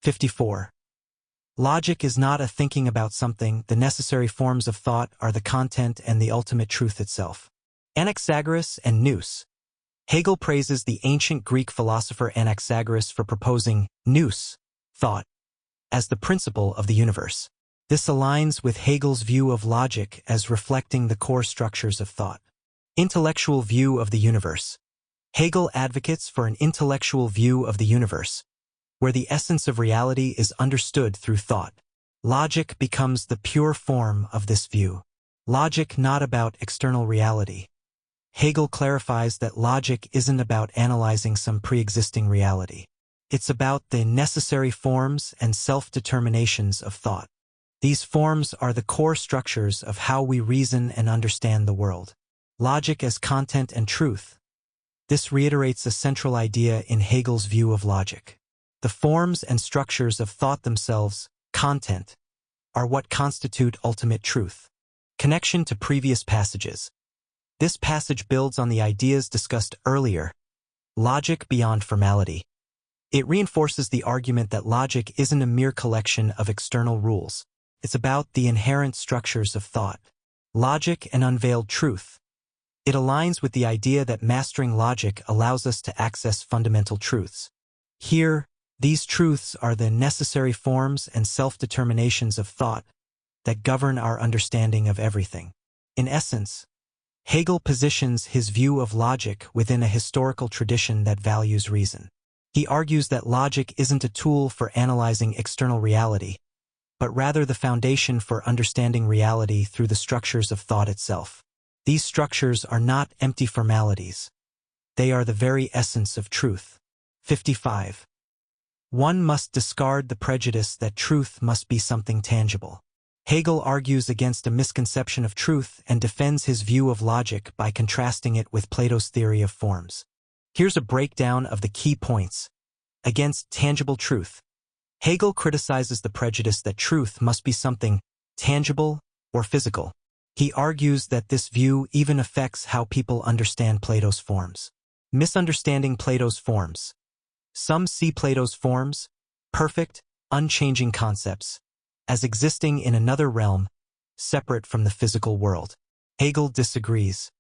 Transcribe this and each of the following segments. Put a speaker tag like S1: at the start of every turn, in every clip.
S1: 54. Logic is not a thinking about something. The necessary forms of thought are the content and the ultimate truth itself. Anaxagoras and nous. Hegel praises the ancient Greek philosopher Anaxagoras for proposing nous, thought, as the principle of the universe. This aligns with Hegel's view of logic as reflecting the core structures of thought. Intellectual view of the universe. Hegel advocates for an intellectual view of the universe, where the essence of reality is understood through thought. Logic becomes the pure form of this view. Logic not about external reality. Hegel clarifies that logic isn't about analyzing some pre-existing reality. It's about the necessary forms and self-determinations of thought. These forms are the core structures of how we reason and understand the world. Logic as content and truth. This reiterates a central idea in Hegel's view of logic. The forms and structures of thought themselves, content, are what constitute ultimate truth. Connection to previous passages. This passage builds on the ideas discussed earlier. Logic beyond formality. It reinforces the argument that logic isn't a mere collection of external rules. It's about the inherent structures of thought. Logic and unveiled truth. It aligns with the idea that mastering logic allows us to access fundamental truths. Here, these truths are the necessary forms and self-determinations of thought that govern our understanding of everything. In essence, Hegel positions his view of logic within a historical tradition that values reason. He argues that logic isn't a tool for analyzing external reality, but rather the foundation for understanding reality through the structures of thought itself. These structures are not empty formalities. They are the very essence of truth. 55. One must discard the prejudice that truth must be something tangible. Hegel argues against a misconception of truth and defends his view of logic by contrasting it with Plato's theory of forms. Here's a breakdown of the key points. Against tangible truth. Hegel criticizes the prejudice that truth must be something tangible or physical. He argues that this view even affects how people understand Plato's forms. Misunderstanding Plato's forms. Some see Plato's forms, perfect, unchanging concepts, as existing in another realm, separate from the physical world. Hegel disagrees.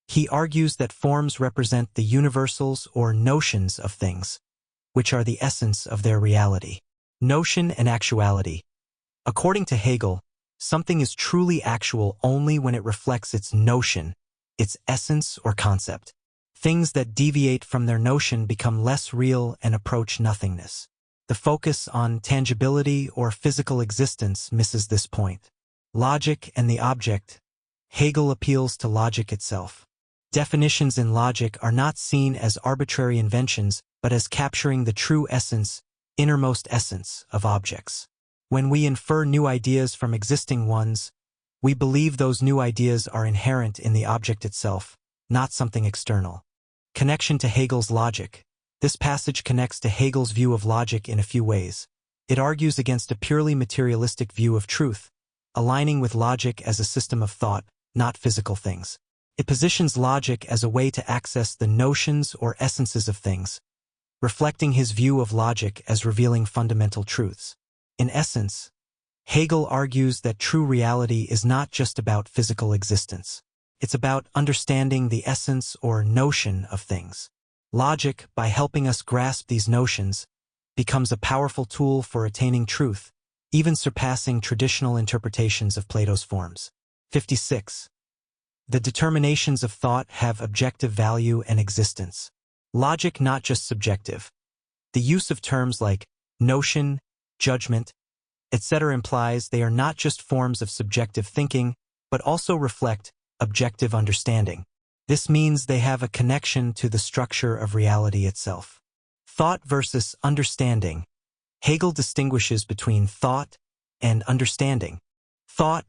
S1: He argues that forms represent the universals or notions of things, which are the essence of their reality. Notion and actuality. According to Hegel, something is truly actual only when it reflects its notion, its essence or concept. Things that deviate from their notion become less real and approach nothingness. The focus on tangibility or physical existence misses this point. Logic and the object. Hegel appeals to logic itself. Definitions in logic are not seen as arbitrary inventions, but as capturing the true essence, innermost essence of objects. When we infer new ideas from existing ones, we believe those new ideas are inherent in the object itself, not something external. Connection to Hegel's logic. This passage connects to Hegel's view of logic in a few ways. It argues against a purely materialistic view of truth, aligning with logic as a system of thought, not physical things. It positions logic as a way to access the notions or essences of things, reflecting his view of logic as revealing fundamental truths. In essence, Hegel argues that true reality is not just about physical existence. It's about understanding the essence or notion of things. Logic, by helping us grasp these notions, becomes a powerful tool for attaining truth, even surpassing traditional interpretations of Plato's forms. 56. The determinations of thought have objective value and existence. Logic not just subjective. The use of terms like notion, judgment, etc. implies they are not just forms of subjective thinking, but also reflect objective understanding. This means they have a connection to the structure of reality itself. Thought versus understanding. Hegel distinguishes between thought and understanding. Thought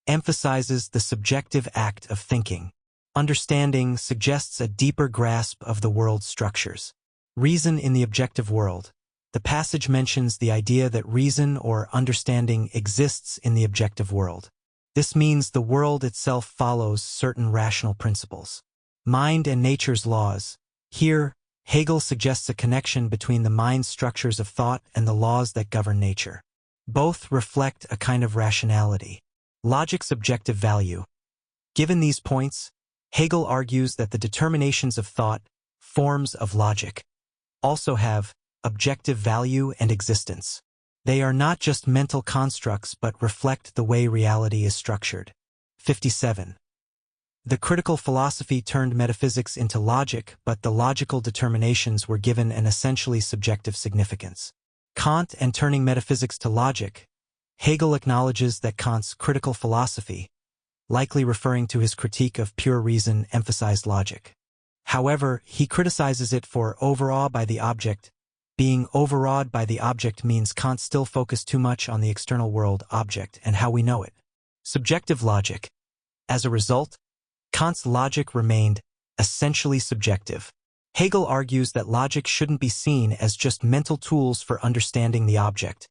S1: emphasizes the subjective act of thinking. Understanding suggests a deeper grasp of the world's structures. Reason in the objective world. The passage mentions the idea that reason or understanding exists in the objective world. This means the world itself follows certain rational principles. Mind and nature's laws. Here, Hegel suggests a connection between the mind's structures of thought and the laws that govern nature. Both reflect a kind of rationality. Logic's objective value. Given these points, Hegel argues that the determinations of thought, forms of logic, also have objective value and existence. They are not just mental constructs but reflect the way reality is structured. 57. The critical philosophy turned metaphysics into logic, but the logical determinations were given an essentially subjective significance. Kant and turning metaphysics to logic. Hegel acknowledges that Kant's critical philosophy, likely referring to his critique of pure reason, emphasized logic. However, he criticizes it for overawed by the object. Being overawed by the object means Kant still focused too much on the external world, object, and how we know it. Subjective logic. As a result, Kant's logic remained essentially subjective. Hegel argues that logic shouldn't be seen as just mental tools for understanding the object.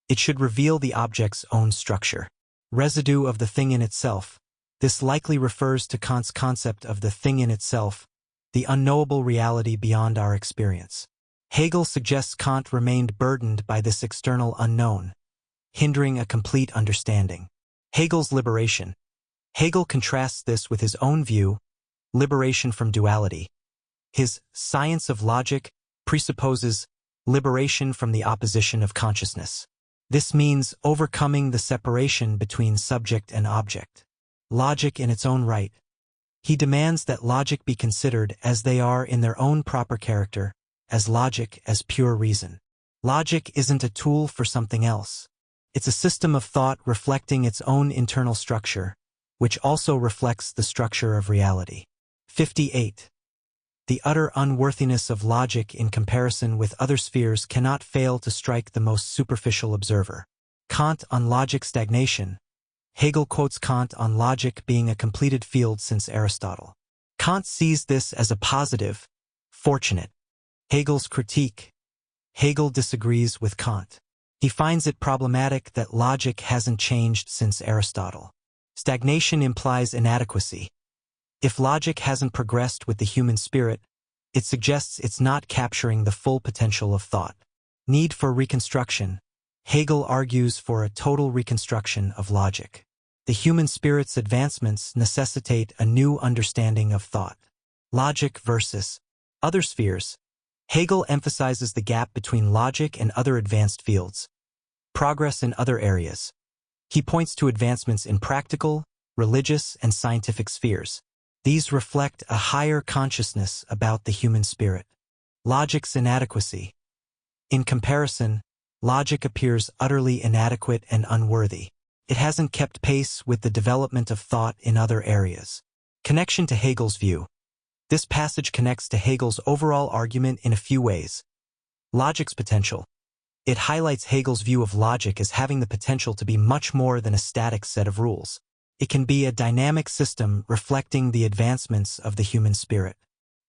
S1: It should reveal the object's own structure. Residue of the thing in itself. This likely refers to Kant's concept of the thing in itself, the unknowable reality beyond our experience. Hegel suggests Kant remained burdened by this external unknown, hindering a complete understanding. Hegel's liberation. Hegel contrasts this with his own view, liberation from duality. His science of logic presupposes liberation from the opposition of consciousness. This means overcoming the separation between subject and object. Logic in its own right. He demands that logic be considered as they are in their own proper character, as logic, as pure reason. Logic isn't a tool for something else. It's a system of thought reflecting its own internal structure, which also reflects the structure of reality. 58. The utter unworthiness of logic in comparison with other spheres cannot fail to strike the most superficial observer. Kant on logic stagnation. Hegel quotes Kant on logic being a completed field since Aristotle. Kant sees this as a positive, fortunate. Hegel's critique. Hegel disagrees with Kant. He finds it problematic that logic hasn't changed since Aristotle. Stagnation implies inadequacy. If logic hasn't progressed with the human spirit, it suggests it's not capturing the full potential of thought. Need for reconstruction. Hegel argues for a total reconstruction of logic. The human spirit's advancements necessitate a new understanding of thought. Logic versus other spheres. Hegel emphasizes the gap between logic and other advanced fields. Progress in other areas. He points to advancements in practical, religious, and scientific spheres. These reflect a higher consciousness about the human spirit. Logic's inadequacy. In comparison, logic appears utterly inadequate and unworthy. It hasn't kept pace with the development of thought in other areas. Connection to Hegel's view. This passage connects to Hegel's overall argument in a few ways. Logic's potential. It highlights Hegel's view of logic as having the potential to be much more than a static set of rules. It can be a dynamic system reflecting the advancements of the human spirit.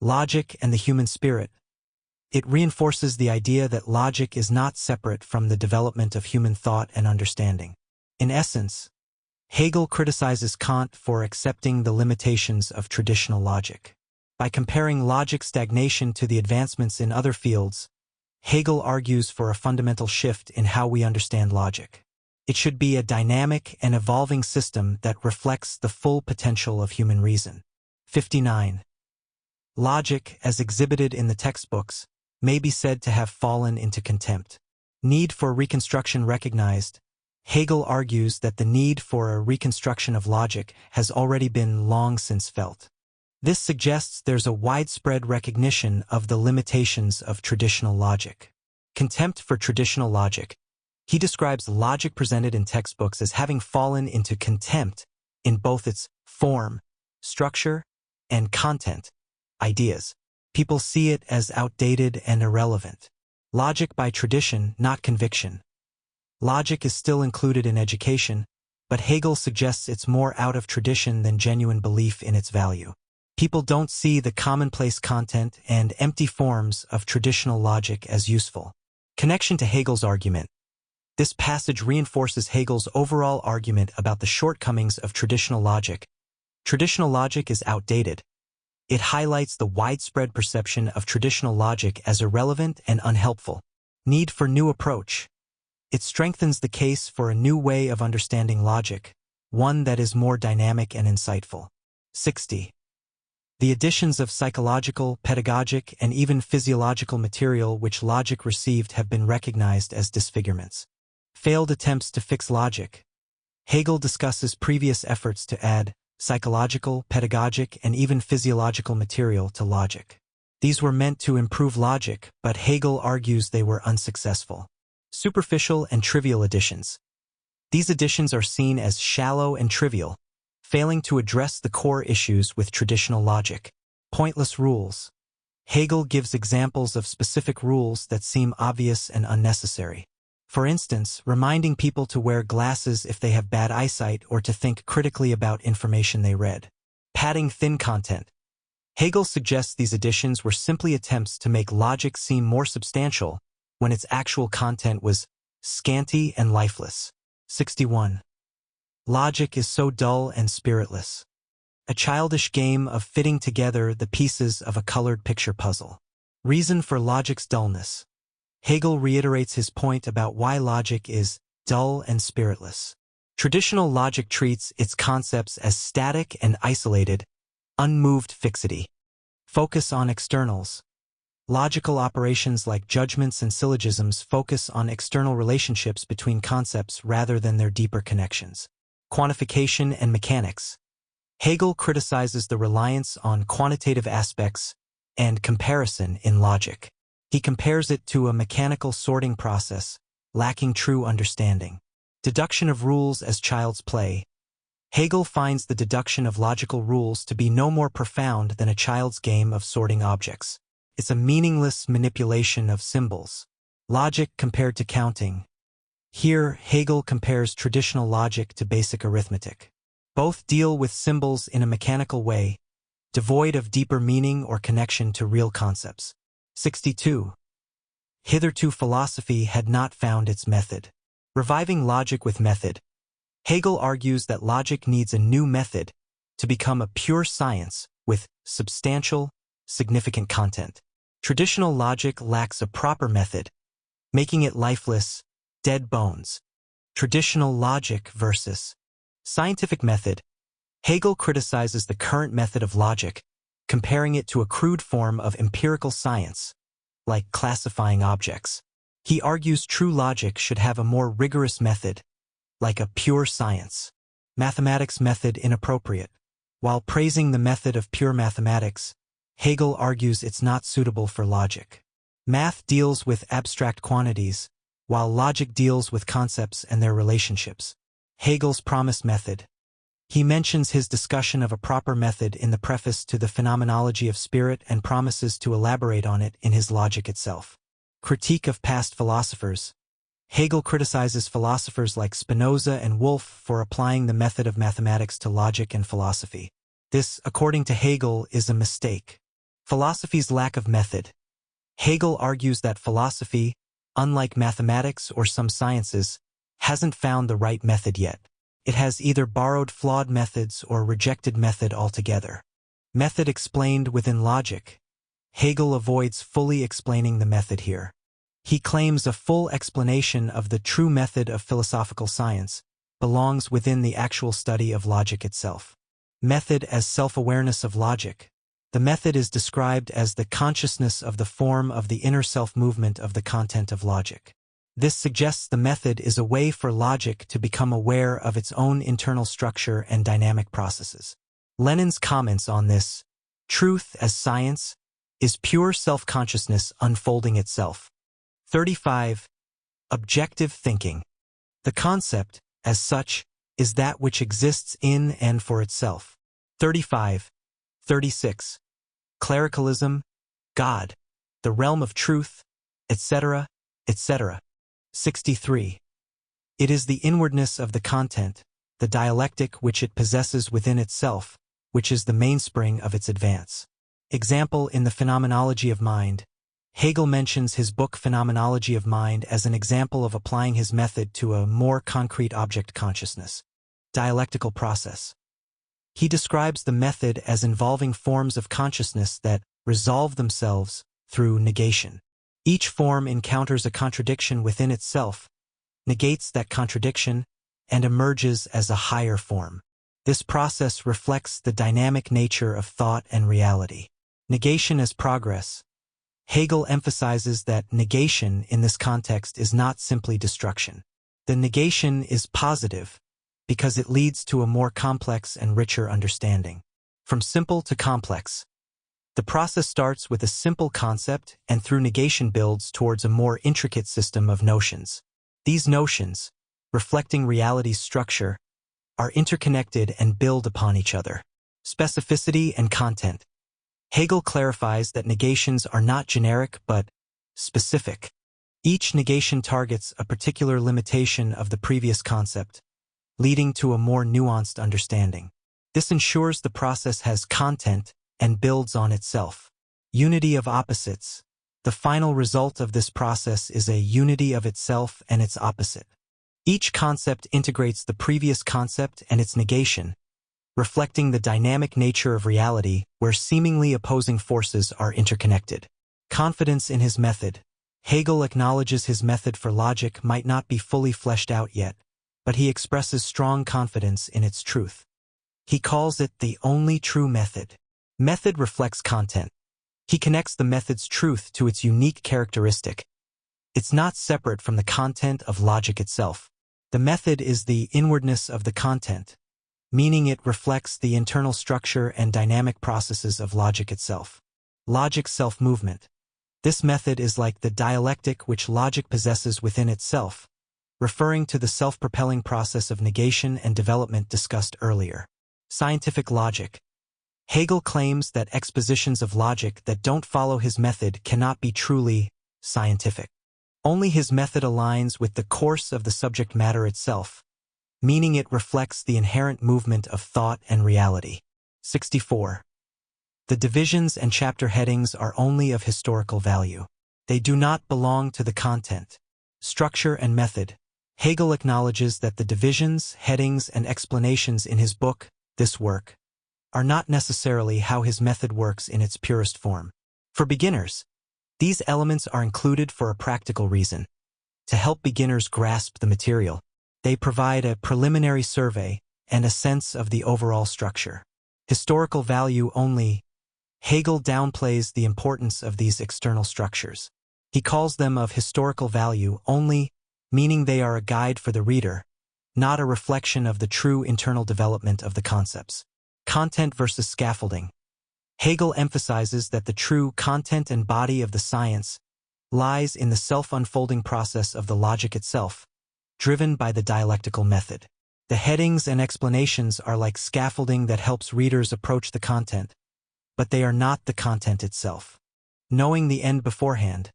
S1: Logic and the human spirit. It reinforces the idea that logic is not separate from the development of human thought and understanding. In essence, Hegel criticizes Kant for accepting the limitations of traditional logic. By comparing logic stagnation to the advancements in other fields, Hegel argues for a fundamental shift in how we understand logic. It should be a dynamic and evolving system that reflects the full potential of human reason. 59. Logic, as exhibited in the textbooks, may be said to have fallen into contempt. Need for reconstruction recognized. Hegel argues that the need for a reconstruction of logic has already been long since felt. This suggests there's a widespread recognition of the limitations of traditional logic. Contempt for traditional logic. He describes logic presented in textbooks as having fallen into contempt in both its form, structure, and content, ideas. People see it as outdated and irrelevant. Logic by tradition, not conviction. Logic is still included in education, but Hegel suggests it's more out of tradition than genuine belief in its value. People don't see the commonplace content and empty forms of traditional logic as useful. Connection to Hegel's argument. This passage reinforces Hegel's overall argument about the shortcomings of traditional logic. Traditional logic is outdated. It highlights the widespread perception of traditional logic as irrelevant and unhelpful. Need for new approach. It strengthens the case for a new way of understanding logic, one that is more dynamic and insightful. 60. The additions of psychological, pedagogic, and even physiological material which logic received have been recognized as disfigurements. Failed attempts to fix logic. Hegel discusses previous efforts to add psychological, pedagogic, and even physiological material to logic. These were meant to improve logic, but Hegel argues they were unsuccessful. Superficial and trivial additions. These additions are seen as shallow and trivial, failing to address the core issues with traditional logic. Pointless rules. Hegel gives examples of specific rules that seem obvious and unnecessary. For instance, reminding people to wear glasses if they have bad eyesight or to think critically about information they read. Padding thin content. Hegel suggests these additions were simply attempts to make logic seem more substantial when its actual content was scanty and lifeless. 61. Logic is so dull and spiritless. A childish game of fitting together the pieces of a colored picture puzzle. Reason for logic's dullness. Hegel reiterates his point about why logic is dull and spiritless. Traditional logic treats its concepts as static and isolated, unmoved fixity. Focus on externals. Logical operations like judgments and syllogisms focus on external relationships between concepts rather than their deeper connections. Quantification and mechanics. Hegel criticizes the reliance on quantitative aspects and comparison in logic. He compares it to a mechanical sorting process, lacking true understanding. Deduction of rules as child's play. Hegel finds the deduction of logical rules to be no more profound than a child's game of sorting objects. It's a meaningless manipulation of symbols. Logic compared to counting. Here, Hegel compares traditional logic to basic arithmetic. Both deal with symbols in a mechanical way, devoid of deeper meaning or connection to real concepts. 62. Hitherto philosophy had not found its method. Reviving logic with method. Hegel argues that logic needs a new method to become a pure science with substantial, significant content. Traditional logic lacks a proper method, making it lifeless, dead bones. Traditional logic versus scientific method. Hegel criticizes the current method of logic, comparing it to a crude form of empirical science, like classifying objects. He argues true logic should have a more rigorous method, like a pure science. Mathematics method inappropriate. While praising the method of pure mathematics, Hegel argues it's not suitable for logic. Math deals with abstract quantities, while logic deals with concepts and their relationships. Hegel's promised method. He mentions his discussion of a proper method in the preface to the Phenomenology of Spirit and promises to elaborate on it in his Logic itself. Critique of past philosophers. Hegel criticizes philosophers like Spinoza and Wolff for applying the method of mathematics to logic and philosophy. This, according to Hegel, is a mistake. Philosophy's lack of method. Hegel argues that philosophy, unlike mathematics or some sciences, hasn't found the right method yet. It has either borrowed flawed methods or rejected method altogether. Method explained within logic. Hegel avoids fully explaining the method here. He claims a full explanation of the true method of philosophical science belongs within the actual study of logic itself. Method as self-awareness of logic. The method is described as the consciousness of the form of the inner self-movement of the content of logic. This suggests the method is a way for logic to become aware of its own internal structure and dynamic processes. Lenin's comments on this, truth as science, is pure self-consciousness unfolding itself. 35. Objective thinking. The concept, as such, is that which exists in and for itself. 35. 36. Clericalism, God, the realm of truth, etc., etc. 63. It is the inwardness of the content, the dialectic which it possesses within itself, which is the mainspring of its advance. Example in the Phenomenology of Mind. Hegel mentions his book Phenomenology of Mind as an example of applying his method to a more concrete object consciousness. Dialectical process. He describes the method as involving forms of consciousness that resolve themselves through negation. Each form encounters a contradiction within itself, negates that contradiction, and emerges as a higher form. This process reflects the dynamic nature of thought and reality. Negation as progress. Hegel emphasizes that negation in this context is not simply destruction. The negation is positive because it leads to a more complex and richer understanding. From simple to complex. The process starts with a simple concept and through negation builds towards a more intricate system of notions. These notions, reflecting reality's structure, are interconnected and build upon each other. Specificity and content. Hegel clarifies that negations are not generic but specific. Each negation targets a particular limitation of the previous concept, leading to a more nuanced understanding. This ensures the process has content and builds on itself. Unity of opposites. The final result of this process is a unity of itself and its opposite. Each concept integrates the previous concept and its negation, reflecting the dynamic nature of reality where seemingly opposing forces are interconnected. Confidence in his method. Hegel acknowledges his method for logic might not be fully fleshed out yet, but he expresses strong confidence in its truth. He calls it the only true method. Method reflects content. He connects the method's truth to its unique characteristic. It's not separate from the content of logic itself. The method is the inwardness of the content, meaning it reflects the internal structure and dynamic processes of logic itself. Logic self-movement. This method is like the dialectic which logic possesses within itself, referring to the self-propelling process of negation and development discussed earlier. Scientific logic. Hegel claims that expositions of logic that don't follow his method cannot be truly scientific. Only his method aligns with the course of the subject matter itself, meaning it reflects the inherent movement of thought and reality. 64. The divisions and chapter headings are only of historical value. They do not belong to the content. Structure and method. Hegel acknowledges that the divisions, headings, and explanations in his book, This Work, are not necessarily how his method works in its purest form. For beginners, these elements are included for a practical reason. To help beginners grasp the material, they provide a preliminary survey and a sense of the overall structure. Historical value only. Hegel downplays the importance of these external structures. He calls them of historical value only, meaning they are a guide for the reader, not a reflection of the true internal development of the concepts. Content versus scaffolding. Hegel emphasizes that the true content and body of the science lies in the self-unfolding process of the logic itself, driven by the dialectical method. The headings and explanations are like scaffolding that helps readers approach the content, but they are not the content itself. Knowing the end beforehand,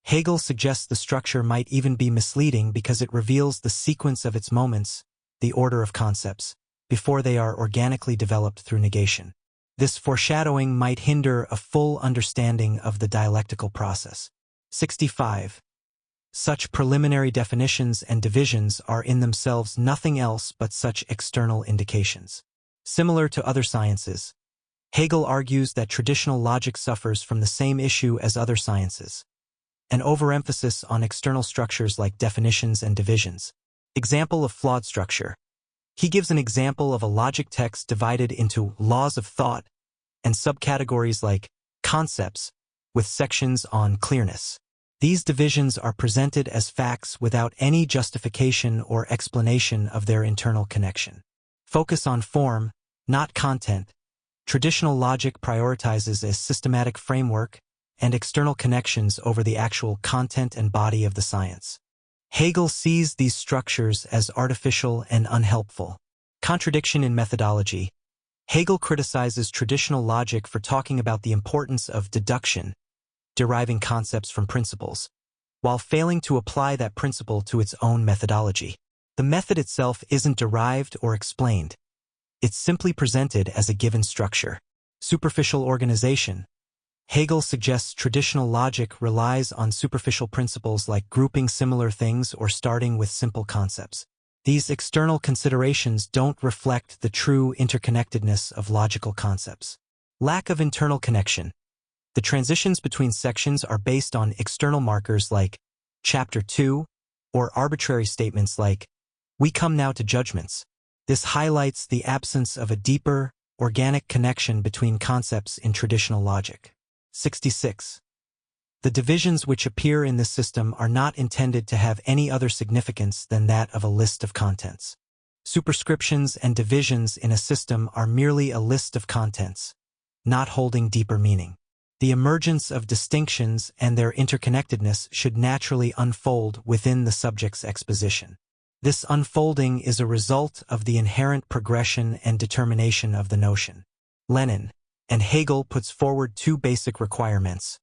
S1: Hegel suggests the structure might even be misleading because it reveals the sequence of its moments, the order of concepts, before they are organically developed through negation. This foreshadowing might hinder a full understanding of the dialectical process. 65. Such preliminary definitions and divisions are in themselves nothing else but such external indications. Similar to other sciences, Hegel argues that traditional logic suffers from the same issue as other sciences, an overemphasis on external structures like definitions and divisions. Example of flawed structure. He gives an example of a logic text divided into laws of thought and subcategories like concepts, with sections on clearness. These divisions are presented as facts without any justification or explanation of their internal connection. Focus on form, not content. Traditional logic prioritizes a systematic framework and external connections over the actual content and body of the science. Hegel sees these structures as artificial and unhelpful. Contradiction in methodology. Hegel criticizes traditional logic for talking about the importance of deduction, deriving concepts from principles, while failing to apply that principle to its own methodology. The method itself isn't derived or explained. It's simply presented as a given structure. Superficial organization. Hegel suggests traditional logic relies on superficial principles like grouping similar things or starting with simple concepts. These external considerations don't reflect the true interconnectedness of logical concepts. Lack of internal connection. The transitions between sections are based on external markers like Chapter 2 or arbitrary statements like, "We come now to judgments." This highlights the absence of a deeper, organic connection between concepts in traditional logic. 66. The divisions which appear in this system are not intended to have any other significance than that of a list of contents. Superscriptions and divisions in a system are merely a list of contents, not holding deeper meaning. The emergence of distinctions and their interconnectedness should naturally unfold within the subject's exposition. This unfolding is a result of the inherent progression and determination of the notion. Lenin and Hegel puts forward two basic requirements.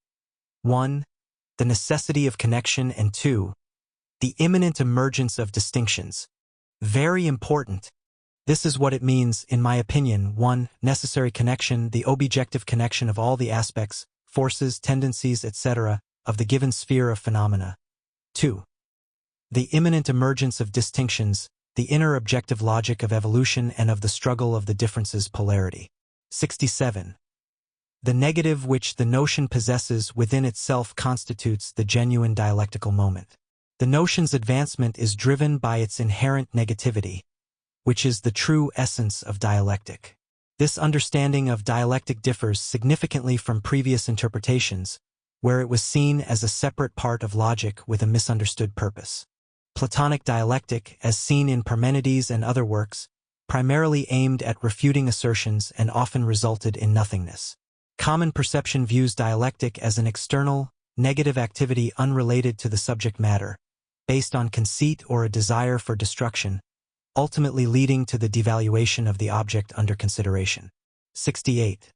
S1: 1. The necessity of connection, and 2. The imminent emergence of distinctions. Very important. This is what it means, in my opinion. 1. Necessary connection, the objective connection of all the aspects, forces, tendencies, etc., of the given sphere of phenomena. 2. The imminent emergence of distinctions, the inner objective logic of evolution and of the struggle of the differences polarity. 67. The negative which the notion possesses within itself constitutes the genuine dialectical moment. The notion's advancement is driven by its inherent negativity, which is the true essence of dialectic. This understanding of dialectic differs significantly from previous interpretations, where it was seen as a separate part of logic with a misunderstood purpose. Platonic dialectic, as seen in Parmenides and other works, primarily aimed at refuting assertions and often resulted in nothingness. Common perception views dialectic as an external, negative activity unrelated to the subject matter, based on conceit or a desire for destruction, ultimately leading to the devaluation of the object under consideration. 68.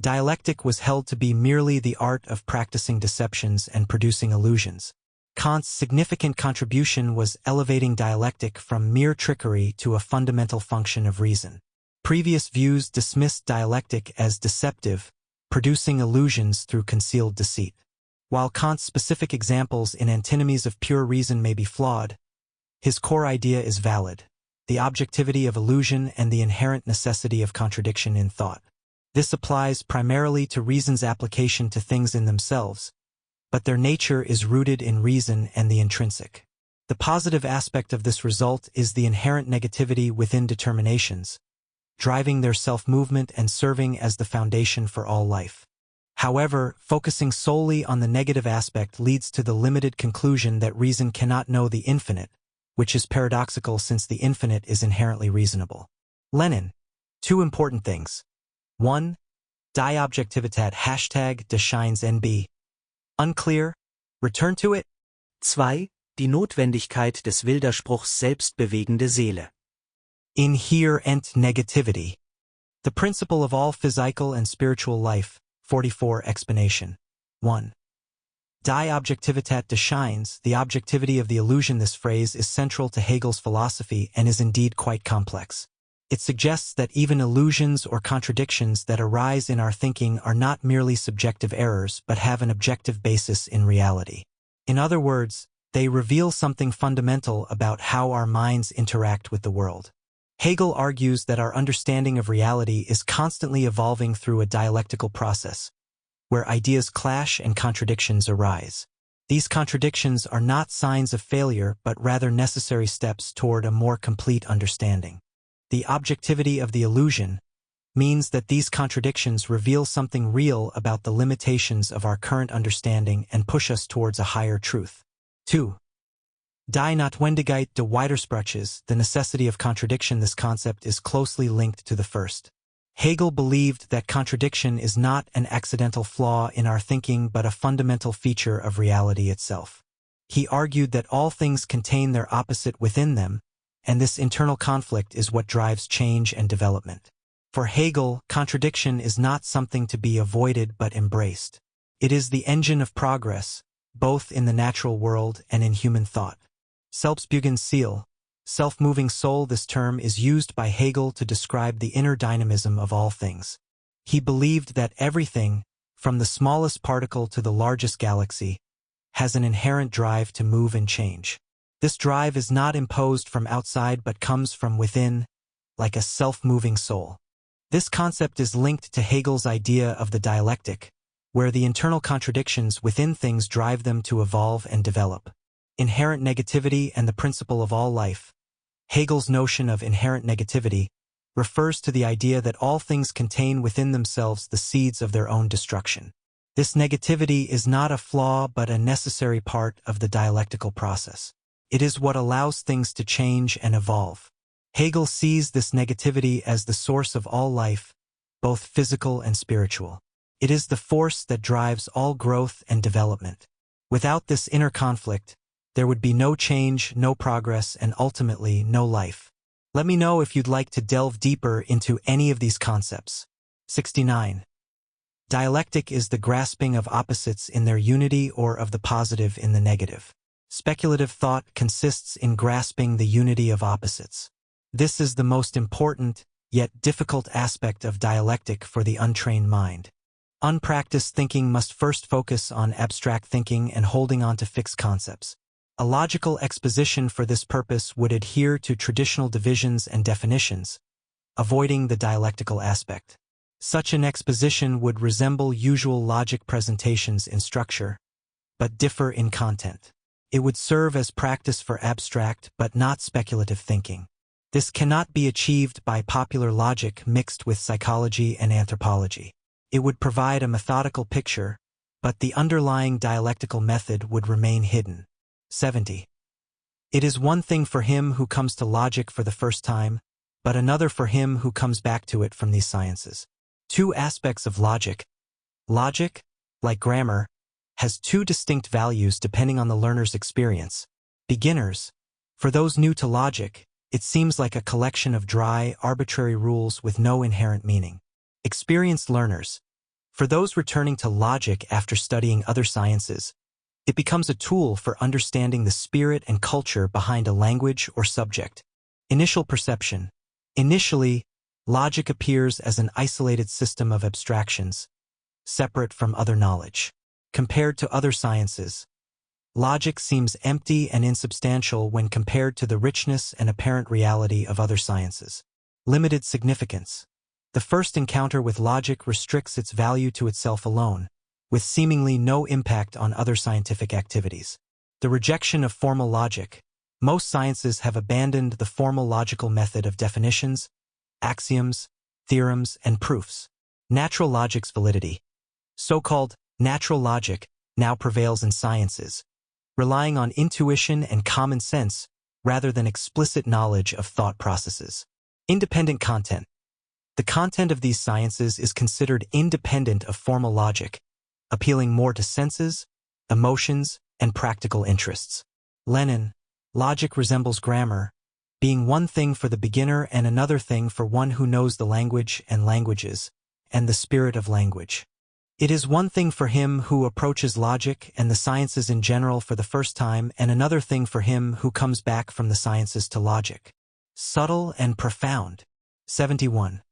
S1: Dialectic was held to be merely the art of practicing deceptions and producing illusions. Kant's significant contribution was elevating dialectic from mere trickery to a fundamental function of reason. Previous views dismissed dialectic as deceptive, producing illusions through concealed deceit. While Kant's specific examples in antinomies of pure reason may be flawed, his core idea is valid: the objectivity of illusion and the inherent necessity of contradiction in thought. This applies primarily to reason's application to things in themselves, but their nature is rooted in reason and the intrinsic. The positive aspect of this result is the inherent negativity within determinations, driving their self-movement and serving as the foundation for all life. However, focusing solely on the negative aspect leads to the limited conclusion that reason cannot know the infinite, which is paradoxical since the infinite is inherently reasonable. Lenin. Two important things. 1. Die Objektivität #DeShines-NB. Unclear? Return to it.
S2: 2. Die Notwendigkeit des Widerspruchs selbstbewegende Seele.
S1: Inherent negativity. The principle of all physical and spiritual life. 44 Explanation. 1. Die Objektivität des Scheins, the objectivity of the illusion. This phrase is central to Hegel's philosophy and is indeed quite complex. It suggests that even illusions or contradictions that arise in our thinking are not merely subjective errors but have an objective basis in reality. In other words, they reveal something fundamental about how our minds interact with the world. Hegel argues that our understanding of reality is constantly evolving through a dialectical process, where ideas clash and contradictions arise. These contradictions are not signs of failure but rather necessary steps toward a more complete understanding. The objectivity of the illusion means that these contradictions reveal something real about the limitations of our current understanding and push us towards a higher truth. 2. Die Notwendigkeit des Widersprüches, the necessity of contradiction. This concept is closely linked to the first. Hegel believed that contradiction is not an accidental flaw in our thinking but a fundamental feature of reality itself. He argued that all things contain their opposite within them, and this internal conflict is what drives change and development. For Hegel, contradiction is not something to be avoided but embraced. It is the engine of progress, both in the natural world and in human thought. Selbstbewegende Seele, self-moving soul. This term is used by Hegel to describe the inner dynamism of all things. He believed that everything, from the smallest particle to the largest galaxy, has an inherent drive to move and change. This drive is not imposed from outside but comes from within, like a self-moving soul. This concept is linked to Hegel's idea of the dialectic, where the internal contradictions within things drive them to evolve and develop. Inherent negativity and the principle of all life. Hegel's notion of inherent negativity refers to the idea that all things contain within themselves the seeds of their own destruction. This negativity is not a flaw but a necessary part of the dialectical process. It is what allows things to change and evolve. Hegel sees this negativity as the source of all life, both physical and spiritual. It is the force that drives all growth and development. Without this inner conflict, there would be no change, no progress, and ultimately no life. Let me know if you'd like to delve deeper into any of these concepts. 69. Dialectic is the grasping of opposites in their unity or of the positive in the negative. Speculative thought consists in grasping the unity of opposites. This is the most important, yet difficult aspect of dialectic for the untrained mind. Unpracticed thinking must first focus on abstract thinking and holding on to fixed concepts. A logical exposition for this purpose would adhere to traditional divisions and definitions, avoiding the dialectical aspect. Such an exposition would resemble usual logic presentations in structure, but differ in content. It would serve as practice for abstract but not speculative thinking. This cannot be achieved by popular logic mixed with psychology and anthropology. It would provide a methodical picture, but the underlying dialectical method would remain hidden. 70. It is one thing for him who comes to logic for the first time, but another for him who comes back to it from these sciences. Two aspects of logic. Logic, like grammar, has two distinct values depending on the learner's experience. Beginners. For those new to logic, it seems like a collection of dry, arbitrary rules with no inherent meaning. Experienced learners. For those returning to logic after studying other sciences, it becomes a tool for understanding the spirit and culture behind a language or subject. Initial perception. Initially, logic appears as an isolated system of abstractions, separate from other knowledge. Compared to other sciences, logic seems empty and insubstantial when compared to the richness and apparent reality of other sciences. Limited significance. The first encounter with logic restricts its value to itself alone, with seemingly no impact on other scientific activities. The rejection of formal logic. Most sciences have abandoned the formal logical method of definitions, axioms, theorems, and proofs. Natural logic's validity. So-called natural logic now prevails in sciences, relying on intuition and common sense rather than explicit knowledge of thought processes. Independent content. The content of these sciences is considered independent of formal logic, appealing more to senses, emotions, and practical interests. Lenin, logic resembles grammar, being one thing for the beginner and another thing for one who knows the language and languages, and the spirit of language. It is one thing for him who approaches logic and the sciences in general for the first time, and another thing for him who comes back from the sciences to logic. Subtle and profound. 71.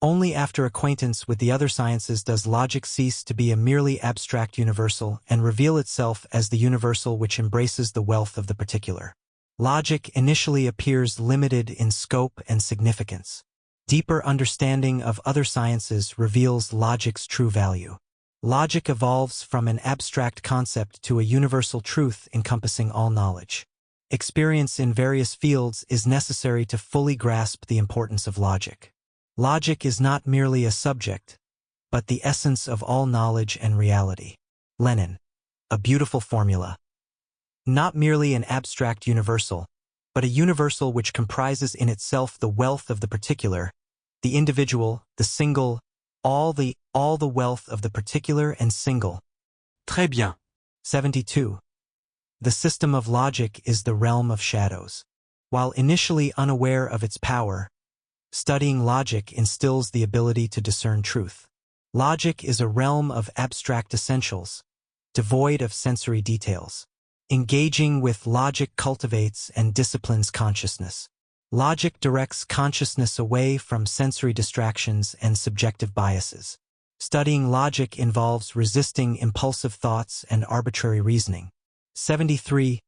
S1: Only after acquaintance with the other sciences does logic cease to be a merely abstract universal and reveal itself as the universal which embraces the wealth of the particular. Logic initially appears limited in scope and significance. Deeper understanding of other sciences reveals logic's true value. Logic evolves from an abstract concept to a universal truth encompassing all knowledge. Experience in various fields is necessary to fully grasp the importance of logic. Logic is not merely a subject, but the essence of all knowledge and reality. Lenin. A beautiful formula. Not merely an abstract universal, but a universal which comprises in itself the wealth of the particular, the individual, the single, all the wealth of the particular and single.
S2: Très bien.
S1: 72. The system of logic is the realm of shadows. While initially unaware of its power, studying logic instills the ability to discern truth. Logic is a realm of abstract essentials, devoid of sensory details. Engaging with logic cultivates and disciplines consciousness. Logic directs consciousness away from sensory distractions and subjective biases. Studying logic involves resisting impulsive thoughts and arbitrary reasoning. 73.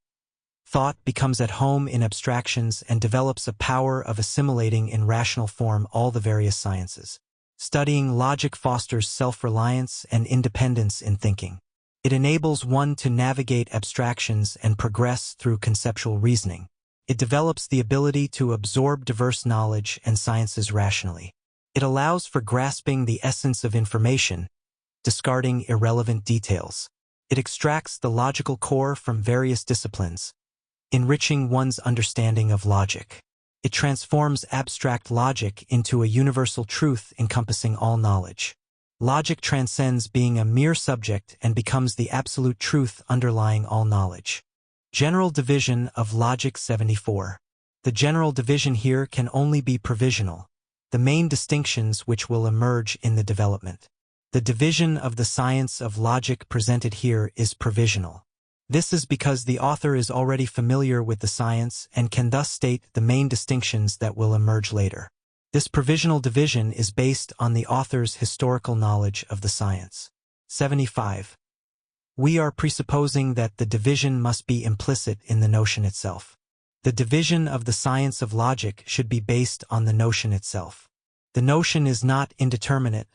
S1: Thought becomes at home in abstractions and develops a power of assimilating in rational form all the various sciences. Studying logic fosters self-reliance and independence in thinking. It enables one to navigate abstractions and progress through conceptual reasoning. It develops the ability to absorb diverse knowledge and sciences rationally. It allows for grasping the essence of information, discarding irrelevant details. It extracts the logical core from various disciplines, enriching one's understanding of logic. It transforms abstract logic into a universal truth encompassing all knowledge. Logic transcends being a mere subject and becomes the absolute truth underlying all knowledge. General division of logic 74. The general division here can only be provisional, the main distinctions which will emerge in the development. The division of the science of logic presented here is provisional. This is because the author is already familiar with the science and can thus state the main distinctions that will emerge later. This provisional division is based on the author's historical knowledge of the science. 75. We are presupposing that the division must be implicit in the notion itself. The division of the science of logic should be based on the notion itself. The notion is not indeterminate,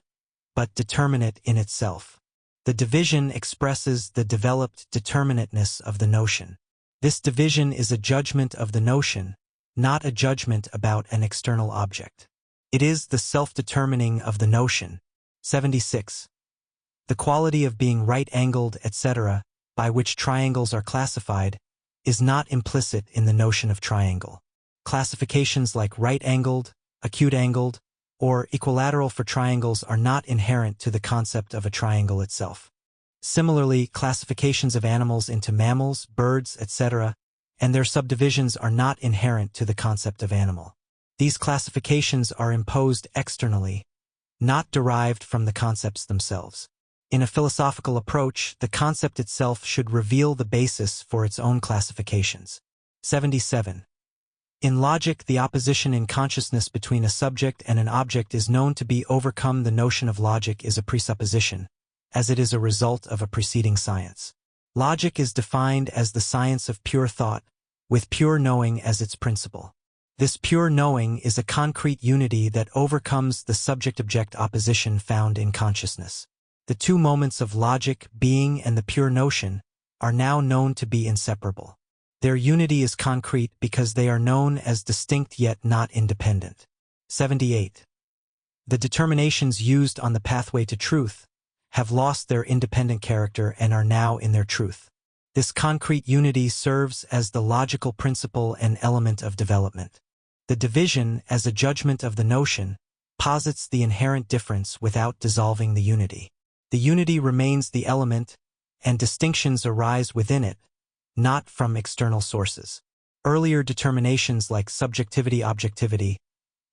S1: but determinate in itself. The division expresses the developed determinateness of the notion. This division is a judgment of the notion, not a judgment about an external object. It is the self-determining of the notion. 76. The quality of being right-angled, etc., by which triangles are classified, is not implicit in the notion of triangle. Classifications like right-angled, acute-angled, or equilateral for triangles are not inherent to the concept of a triangle itself. Similarly, classifications of animals into mammals, birds, etc., and their subdivisions are not inherent to the concept of animal. These classifications are imposed externally, not derived from the concepts themselves. In a philosophical approach, the concept itself should reveal the basis for its own classifications. 77. In logic, the opposition in consciousness between a subject and an object is known to be overcome. The notion of logic is a presupposition, as it is a result of a preceding science. Logic is defined as the science of pure thought, with pure knowing as its principle. This pure knowing is a concrete unity that overcomes the subject-object opposition found in consciousness. The two moments of logic, being and the pure notion, are now known to be inseparable. Their unity is concrete because they are known as distinct yet not independent. 78. The determinations used on the pathway to truth have lost their independent character and are now in their truth. This concrete unity serves as the logical principle and element of development. The division, as a judgment of the notion, posits the inherent difference without dissolving the unity. The unity remains the element, and distinctions arise within it, not from external sources. Earlier determinations like subjectivity-objectivity,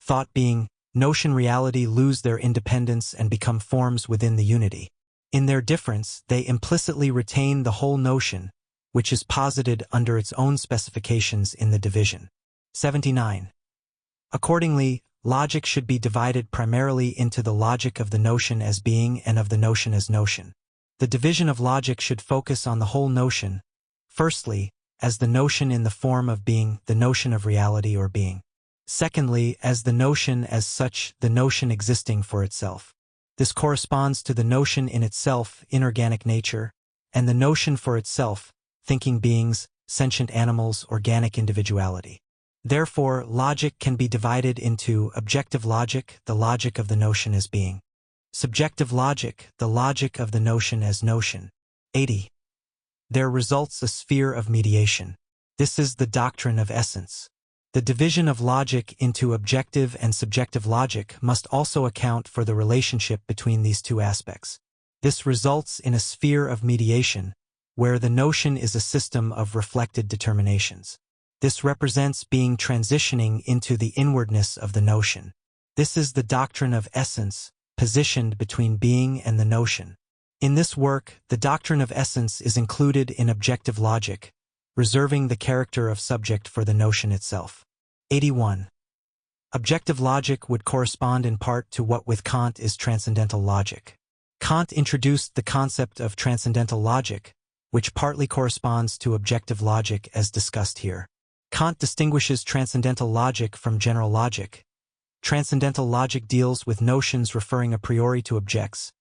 S1: thought-being, notion-reality lose their independence and become forms within the unity. In their difference, they implicitly retain the whole notion, which is posited under its own specifications in the division. 79. Accordingly, logic should be divided primarily into the logic of the notion as being and of the notion as notion. The division of logic should focus on the whole notion, firstly, as the notion in the form of being, the notion of reality or being. Secondly, as the notion as such, the notion existing for itself. This corresponds to the notion in itself, inorganic nature, and the notion for itself, thinking beings, sentient animals, organic individuality. Therefore, logic can be divided into objective logic, the logic of the notion as being. Subjective logic, the logic of the notion as notion. 80. There results a sphere of mediation. This is the doctrine of essence. The division of logic into objective and subjective logic must also account for the relationship between these two aspects. This results in a sphere of mediation, where the notion is a system of reflected determinations. This represents being transitioning into the inwardness of the notion. This is the doctrine of essence, positioned between being and the notion. In this work, the doctrine of essence is included in objective logic, reserving the character of subject for the notion itself. 81. Objective logic would correspond in part to what with Kant is transcendental logic. Kant introduced the concept of transcendental logic, which partly corresponds to objective logic as discussed here. Kant distinguishes transcendental logic from general logic. Transcendental logic deals with notions referring a priori to objects,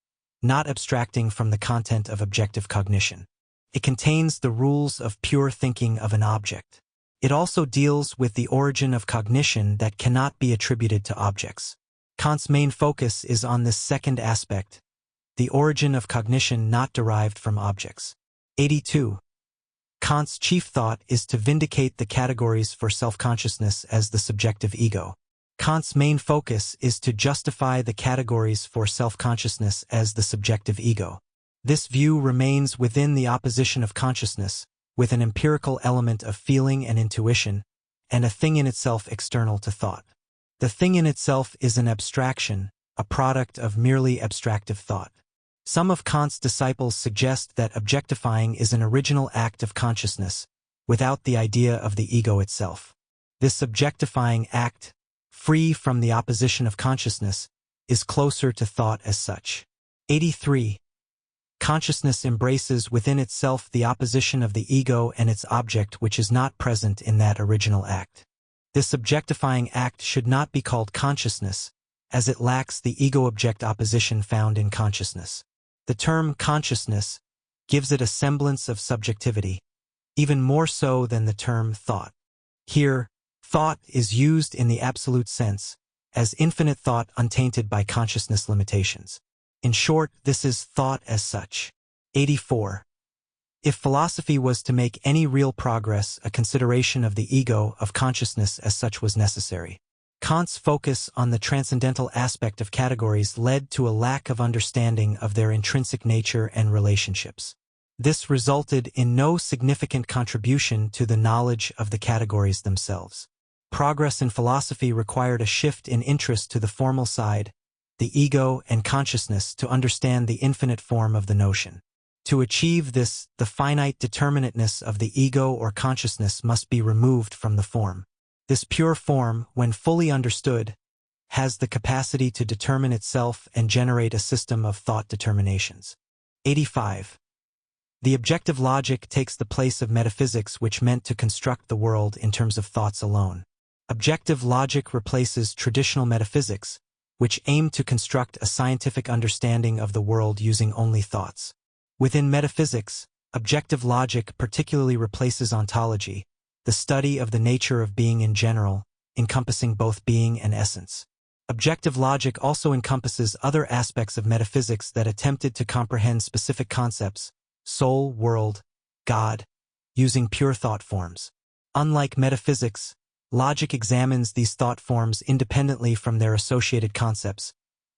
S1: not abstracting from the content of objective cognition. It contains the rules of pure thinking of an object. It also deals with the origin of cognition that cannot be attributed to objects. Kant's main focus is on this second aspect, the origin of cognition not derived from objects. 82. Kant's chief thought is to vindicate the categories for self-consciousness as the subjective ego. Kant's main focus is to justify the categories for self-consciousness as the subjective ego. This view remains within the opposition of consciousness, with an empirical element of feeling and intuition, and a thing in itself external to thought. The thing in itself is an abstraction, a product of merely abstractive thought. Some of Kant's disciples suggest that objectifying is an original act of consciousness, without the idea of the ego itself. This objectifying act, free from the opposition of consciousness, is closer to thought as such. 83. Consciousness embraces within itself the opposition of the ego and its object which is not present in that original act. This objectifying act should not be called consciousness, as it lacks the ego-object opposition found in consciousness. The term consciousness gives it a semblance of subjectivity, even more so than the term thought. Here, thought is used in the absolute sense, as infinite thought untainted by consciousness limitations. In short, this is thought as such. 84. If philosophy was to make any real progress, a consideration of the ego of consciousness as such was necessary. Kant's focus on the transcendental aspect of categories led to a lack of understanding of their intrinsic nature and relationships. This resulted in no significant contribution to the knowledge of the categories themselves. Progress in philosophy required a shift in interest to the formal side, the ego and consciousness, to understand the infinite form of the notion. To achieve this, the finite determinateness of the ego or consciousness must be removed from the form. This pure form, when fully understood, has the capacity to determine itself and generate a system of thought determinations. 85. The objective logic takes the place of metaphysics, which meant to construct the world in terms of thoughts alone. Objective logic replaces traditional metaphysics, which aimed to construct a scientific understanding of the world using only thoughts. Within metaphysics, objective logic particularly replaces ontology, the study of the nature of being in general, encompassing both being and essence. Objective logic also encompasses other aspects of metaphysics that attempted to comprehend specific concepts, soul, world, God, using pure thought forms. Unlike metaphysics, logic examines these thought forms independently from their associated concepts,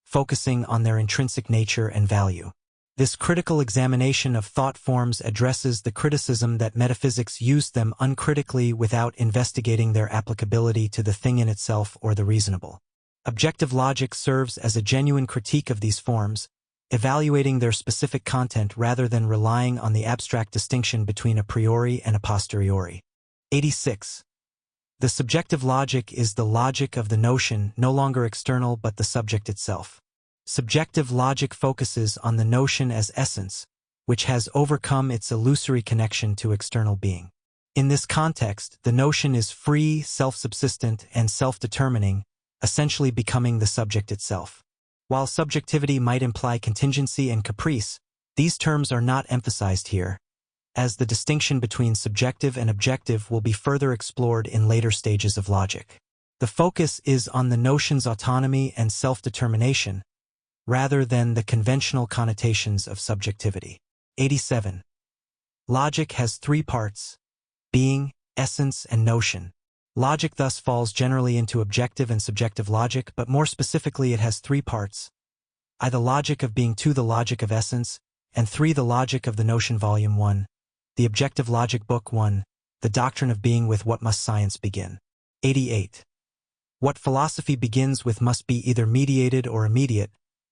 S1: focusing on their intrinsic nature and value. This critical examination of thought forms addresses the criticism that metaphysics used them uncritically without investigating their applicability to the thing in itself or the reasonable. Objective logic serves as a genuine critique of these forms, evaluating their specific content rather than relying on the abstract distinction between a priori and a posteriori. 86. The subjective logic is the logic of the notion, no longer external but the subject itself. Subjective logic focuses on the notion as essence, which has overcome its illusory connection to external being. In this context, the notion is free, self-subsistent, and self-determining, essentially becoming the subject itself. While subjectivity might imply contingency and caprice, these terms are not emphasized here, as the distinction between subjective and objective will be further explored in later stages of logic. The focus is on the notion's autonomy and self-determination, rather than the conventional connotations of subjectivity. 87. Logic has three parts: being, essence, and notion. Logic thus falls generally into objective and subjective logic, but more specifically it has three parts: I, the logic of being; 2, the logic of essence; and 3, the logic of the notion. Volume 1. The Objective Logic, Book 1. The Doctrine of Being. With what must science begin? 88. What philosophy begins with must be either mediated or immediate,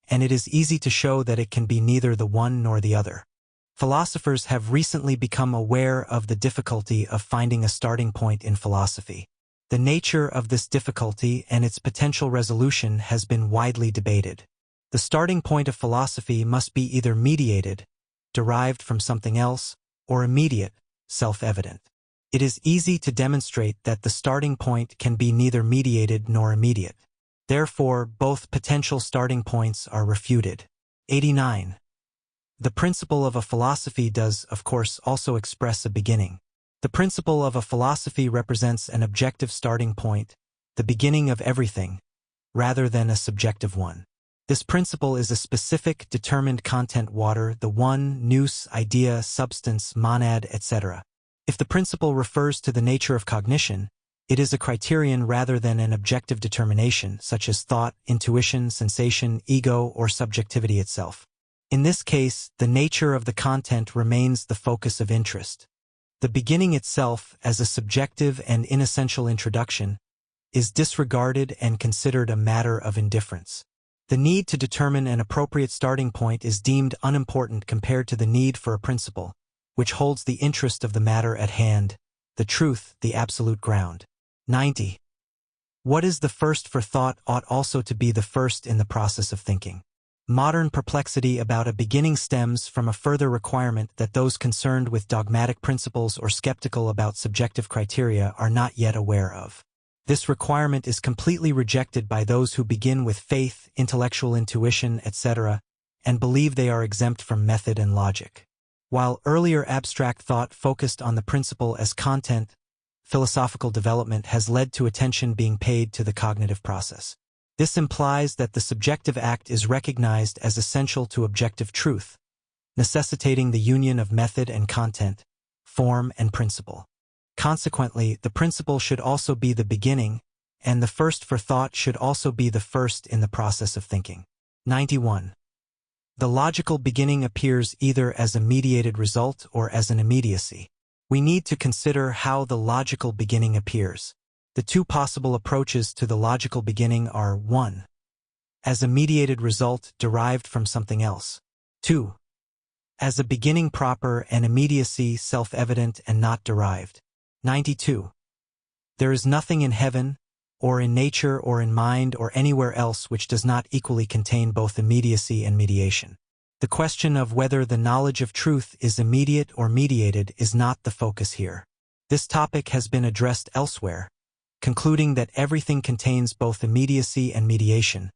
S1: and it is easy to show that it can be neither the one nor the other. Philosophers have recently become aware of the difficulty of finding a starting point in philosophy. The nature of this difficulty and its potential resolution has been widely debated. The starting point of philosophy must be either mediated, derived from something else, or immediate, self-evident. It is easy to demonstrate that the starting point can be neither mediated nor immediate. Therefore, both potential starting points are refuted. 89. The principle of a philosophy does, of course, also express a beginning. The principle of a philosophy represents an objective starting point, the beginning of everything, rather than a subjective one. This principle is a specific, determined content water, the one, nous, idea, substance, monad, etc. If the principle refers to the nature of cognition, it is a criterion rather than an objective determination, such as thought, intuition, sensation, ego, or subjectivity itself. In this case, the nature of the content remains the focus of interest. The beginning itself, as a subjective and inessential introduction, is disregarded and considered a matter of indifference. The need to determine an appropriate starting point is deemed unimportant compared to the need for a principle, which holds the interest of the matter at hand, the truth, the absolute ground. 90. What is the first for thought ought also to be the first in the process of thinking. Modern perplexity about a beginning stems from a further requirement that those concerned with dogmatic principles or skeptical about subjective criteria are not yet aware of. This requirement is completely rejected by those who begin with faith, intellectual intuition, etc., and believe they are exempt from method and logic. While earlier abstract thought focused on the principle as content, philosophical development has led to attention being paid to the cognitive process. This implies that the subjective act is recognized as essential to objective truth, necessitating the union of method and content, form and principle. Consequently, the principle should also be the beginning, and the first for thought should also be the first in the process of thinking. 91. The logical beginning appears either as a mediated result or as an immediacy. We need to consider how the logical beginning appears. The two possible approaches to the logical beginning are 1. As a mediated result derived from something else. 2. As a beginning proper and immediacy self-evident and not derived. 92. There is nothing in heaven, or in nature or in mind or anywhere else which does not equally contain both immediacy and mediation. The question of whether the knowledge of truth is immediate or mediated is not the focus here. This topic has been addressed elsewhere, concluding that everything contains both immediacy and mediation,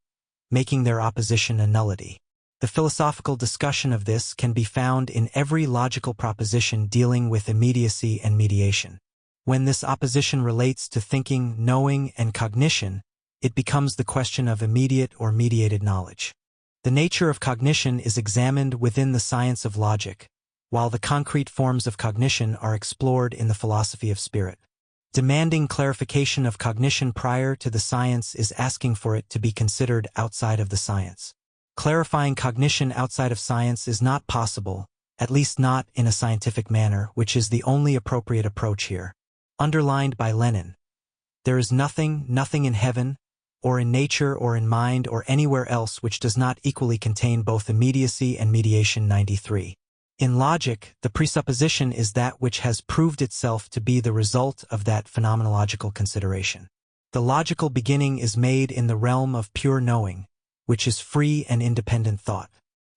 S1: making their opposition a nullity. The philosophical discussion of this can be found in every logical proposition dealing with immediacy and mediation. When this opposition relates to thinking, knowing, and cognition, it becomes the question of immediate or mediated knowledge. The nature of cognition is examined within the science of logic, while the concrete forms of cognition are explored in the philosophy of spirit. Demanding clarification of cognition prior to the science is asking for it to be considered outside of the science. Clarifying cognition outside of science is not possible, at least not in a scientific manner, which is the only appropriate approach here. Underlined by Lenin. There is nothing in heaven, or in nature or in mind or anywhere else which does not equally contain both immediacy and mediation. 93. In logic, the presupposition is that which has proved itself to be the result of that phenomenological consideration. The logical beginning is made in the realm of pure knowing, which is free and independent thought.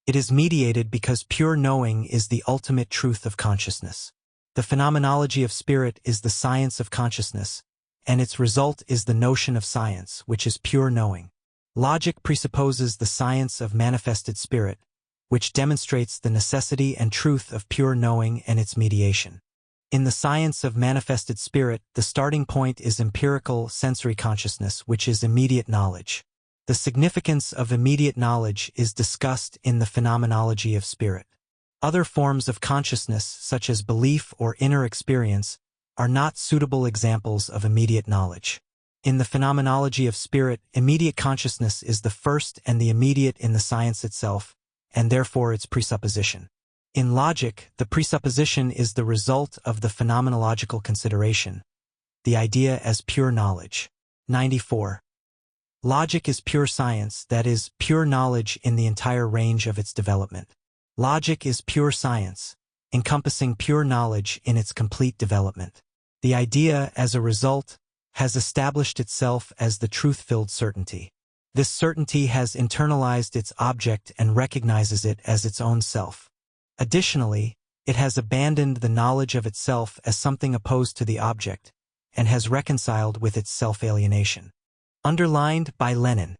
S1: It is mediated because pure knowing is the ultimate truth of consciousness. The phenomenology of spirit is the science of consciousness, and its result is the notion of science, which is pure knowing. Logic presupposes the science of manifested spirit, which demonstrates the necessity and truth of pure knowing and its mediation. In the science of manifested spirit, the starting point is empirical sensory consciousness, which is immediate knowledge. The significance of immediate knowledge is discussed in the phenomenology of spirit. Other forms of consciousness, such as belief or inner experience, are not suitable examples of immediate knowledge. In the phenomenology of spirit, immediate consciousness is the first and the immediate in the science itself, and therefore its presupposition. In logic, the presupposition is the result of the phenomenological consideration, the idea as pure knowledge. 94. Logic is pure science, that is, pure knowledge in the entire range of its development. Logic is pure science, encompassing pure knowledge in its complete development. The idea, as a result, has established itself as the truth-filled certainty. This certainty has internalized its object and recognizes it as its own self. Additionally, It has abandoned the knowledge of itself as something opposed to the object, and has reconciled with its self-alienation. Underlined by Lenin.